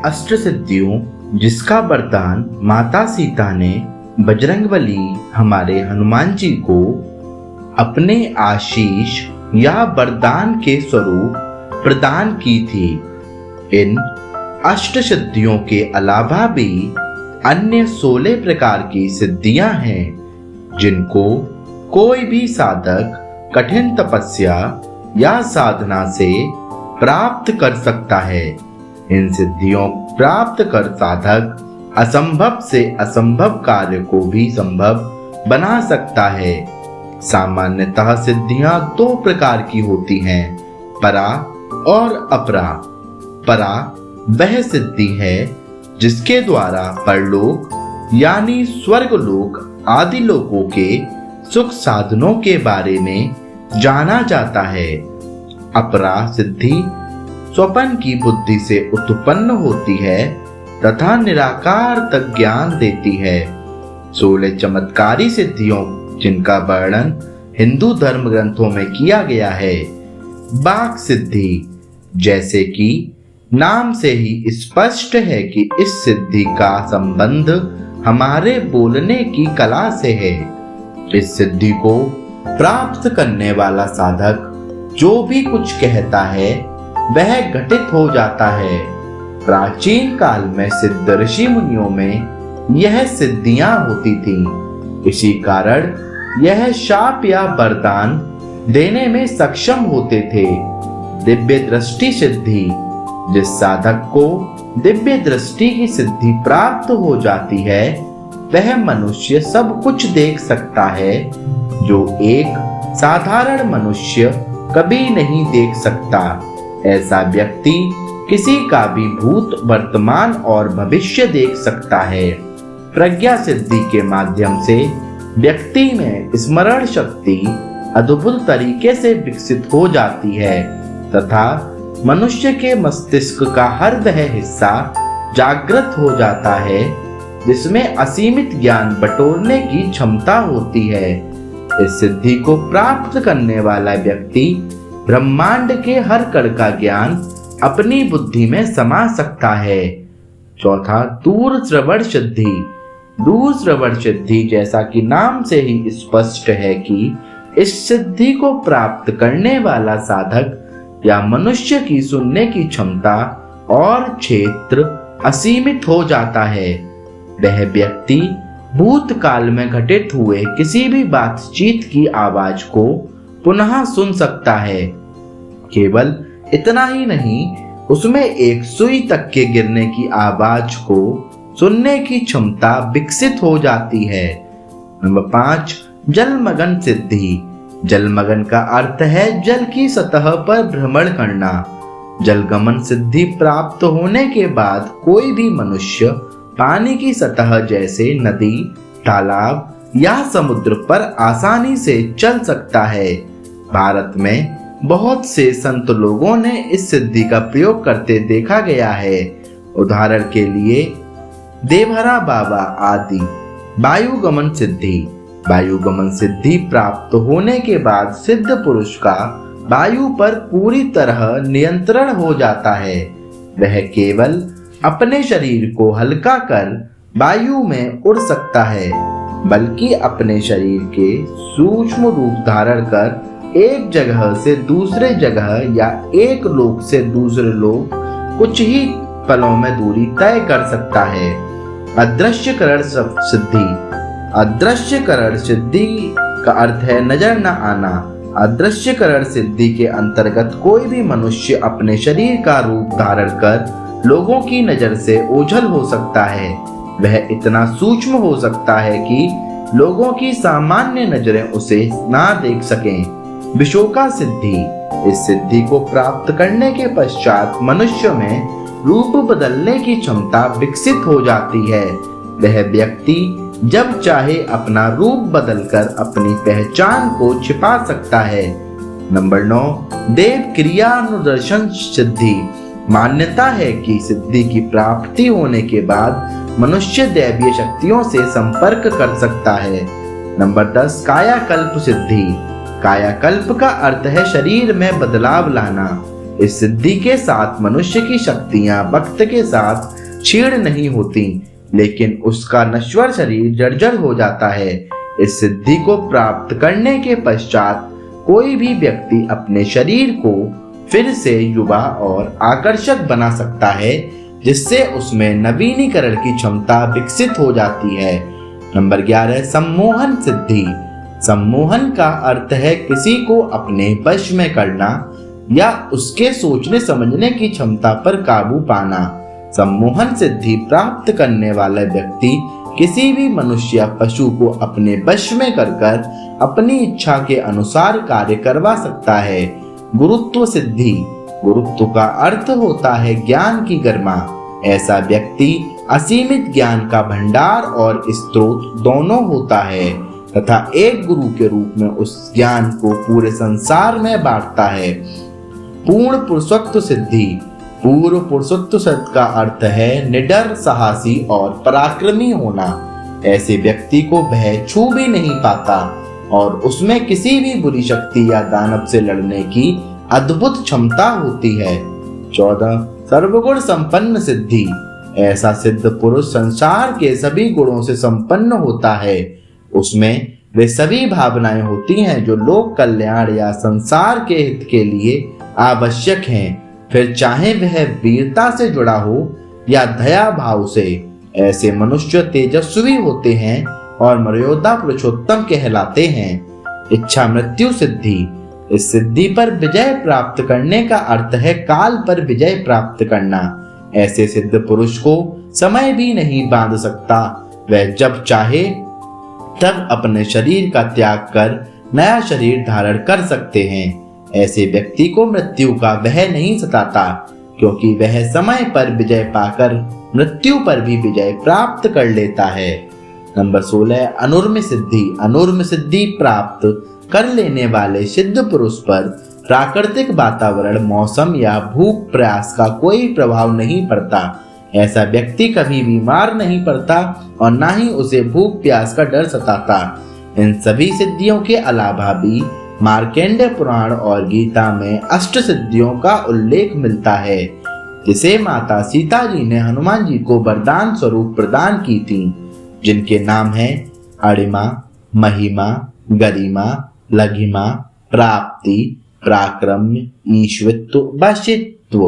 अष्ट सिद्धियों जिसका वरदान माता सीता ने बजरंगबली हमारे हनुमान जी को अपने आशीष या वरदान के स्वरूप प्रदान की थी। इन अष्ट सिद्धियों के अलावा भी अन्य 16 प्रकार की सिद्धियां हैं जिनको कोई भी साधक कठिन तपस्या या साधना से प्राप्त कर सकता है। इन सिद्धियों प्राप्त कर साधक असंभव से असंभव कार्य को भी संभव बना सकता है। सामान्यतः सिद्धियां 2 प्रकार की होती हैं, परा और अपरा। परा वह सिद्धि है जिसके द्वारा परलोक यानी स्वर्ग लोक आदि लोगों के सुख साधनों के बारे में जाना जाता है। अपरा सिद्धि स्वपन की बुद्धि से उत्पन्न होती है तथा निराकार तक ज्ञान देती है। 16 चमत्कारी सिद्धियों जिनका वर्णन हिंदू धर्म ग्रंथों में किया गया है। वाक सिद्धि, जैसे कि नाम से ही स्पष्ट है कि इस सिद्धि का संबंध हमारे बोलने की कला से है। इस सिद्धि को प्राप्त करने वाला साधक जो भी कुछ कहता है वह घटित हो जाता है। प्राचीन काल में सिद्ध ऋषि मुनियों में यह सिद्धियां होती थीं। इसी कारण यह शाप या वरदान देने में सक्षम होते थे। दिव्य दृष्टि सिद्धि, जिस साधक को दिव्य दृष्टि की सिद्धि प्राप्त हो जाती है वह मनुष्य सब कुछ देख सकता है जो एक साधारण मनुष्य कभी नहीं देख सकता। ऐसा व्यक्ति किसी का भी भूत वर्तमान और भविष्य देख सकता है। प्रज्ञा सिद्धि के माध्यम से व्यक्ति में स्मरण शक्ति अद्भुत तरीके से विकसित हो जाती है तथा मनुष्य के मस्तिष्क का हर वह हिस्सा जागृत हो जाता है जिसमें असीमित ज्ञान बटोरने की क्षमता होती है। इस सिद्धि को प्राप्त करने वाला व्यक्ति ब्रह्मांड के हर कण का ज्ञान अपनी बुद्धि में समा सकता है। चौथा, दूर श्रवण सिद्धि। दूर श्रवण सिद्धि, जैसा कि नाम से ही स्पष्ट है कि इस सिद्धि को प्राप्त करने वाला साधक या मनुष्य की सुनने की क्षमता और क्षेत्र असीमित हो जाता है। वह व्यक्ति भूतकाल में घटित हुए किसी भी बातचीत की आवाज को पुनः सुन सकता है। केवल इतना ही नहीं, उसमें एक सुई तक के गिरने की आवाज को सुनने की क्षमता विकसित हो जाती है। नंबर 5, जलमग्न सिद्धि। जलमग्न का अर्थ है जल की सतह पर भ्रमण करना। जलगमन सिद्धि प्राप्त होने के बाद कोई भी मनुष्य पानी की सतह जैसे नदी, तालाब या समुद्र पर आसानी से चल सकता है। भारत में बहुत से संत लोगों ने इस सिद्धि का प्रयोग करते देखा गया है। उदाहरण के लिए देवहरा बाबा आदि। वायुगमन सिद्धि। वायुगमन सिद्धि प्राप्त होने के बाद सिद्ध पुरुष का वायु पर पूरी तरह नियंत्रण हो जाता है। वह केवल अपने शरीर को हल्का कर वायु में उड़ सकता है, बल्कि अपने शरीर के सूक्ष्म रूप धारण कर एक जगह से दूसरे जगह या एक लोक से दूसरे लोक कुछ ही पलों में दूरी तय कर सकता है। अदृश्यकरण सिद्धि। अदृश्यकरण सिद्धि का अर्थ है नजर न आना। अदृश्यकरण सिद्धि के अंतर्गत कोई भी मनुष्य अपने शरीर का रूप धारण कर लोगों की नजर से ओझल हो सकता है। वह इतना सूक्ष्म हो सकता है कि लोगों की सामान्य नजरें उसे ना देख सकें। विशोका सिद्धि। इस सिद्धि को प्राप्त करने के पश्चात मनुष्य में रूप बदलने की क्षमता विकसित हो जाती है। वह व्यक्ति जब चाहे अपना रूप बदलकर अपनी पहचान को छिपा सकता है। नंबर 9, देव क्रियानुदर्शन सिद्धि। मान्यता है कि सिद्धि की प्राप्ति होने के बाद मनुष्य दैवीय शक्तियों से संपर्क कर सकता है। नंबर 10, कायाकल्प सिद्धि। कायाकल्प का अर्थ है शरीर में बदलाव लाना। इस सिद्धि के साथ मनुष्य की शक्तियां वक्त के साथ क्षीण नहीं होती, लेकिन उसका नश्वर शरीर जर्जर हो जाता है। इस सिद्धि को प्राप्त करने के पश्चात कोई भी व्यक्ति अपने शरीर को फिर से युवा और आकर्षक बना सकता है, जिससे उसमें नवीनीकरण की क्षमता विकसित हो जाती है। नंबर 11, सम्मोहन सिद्धि। सम्मोहन का अर्थ है किसी को अपने वश में करना या उसके सोचने समझने की क्षमता पर काबू पाना। सम्मोहन सिद्धि प्राप्त करने वाला व्यक्ति किसी भी मनुष्य या पशु को अपने वश में कर अपनी इच्छा के अनुसार कार्य करवा सकता है। गुरुत्व सिद्धि। गुरुत्व का अर्थ होता है ज्ञान की गरिमा। ऐसा व्यक्ति असीमित ज्ञान का भंडार और स्रोत दोनों होता है तथा एक गुरु के रूप में उस ज्ञान को पूरे संसार में बांटता है। पूर्ण पुरुषत्व सिद्धि। पूर्ण पुरुषत्व शब्द का अर्थ है निडर, साहसी और पराक्रमी होना। ऐसे व्यक्ति को भय छू भी नहीं पाता और उसमें किसी भी बुरी शक्ति या दानव से लड़ने की अद्भुत क्षमता होती है। 14, सर्वगुण संपन्न सिद्धि। ऐसा सिद्ध पुरुष संसार के सभी गुणों से संपन्न होता है। उसमें वे सभी भावनाएं होती हैं जो लोक कल्याण या संसार के हित के लिए आवश्यक हैं, फिर चाहे वह वीरता से जुड़ा हो या दया भाव से। ऐसे मनुष्य तेजस्वी होते हैं और मर्यादा पुरुषोत्तम कहलाते हैं। इच्छा मृत्यु सिद्धि। इस सिद्धि पर विजय प्राप्त करने का अर्थ है काल पर विजय प्राप्त करना। ऐसे सिद्ध पुरुष को समय भी नहीं बांध सकता। वह जब चाहे तब अपने शरीर का त्याग कर नया शरीर धारण कर सकते हैं। ऐसे व्यक्ति को मृत्यु का भय नहीं सताता, क्योंकि वह समय पर विजय पाकर मृत्यु पर भी विजय प्राप्त कर लेता है। नंबर 16, अनुर्म सिद्धि। अनुर्म सिद्धि प्राप्त कर लेने वाले सिद्ध पुरुष पर प्राकृतिक वातावरण, मौसम या भूख प्रयास का कोई प्रभाव नहीं पड़ता। ऐसा व्यक्ति कभी बीमार नहीं पड़ता और न ही उसे भूख प्यास का डर सताता। इन सभी सिद्धियों के अलावा भी मार्कंडेय पुराण और गीता में अष्ट सिद्धियों का उल्लेख मिलता है, जिसे माता सीता जी ने हनुमान जी को वरदान स्वरूप प्रदान की थी, जिनके नाम हैं अणिमा, महिमा, गरिमा, लघिमा, प्राप्ति, पराक्रम, ईश्वरत्व, वशित्व।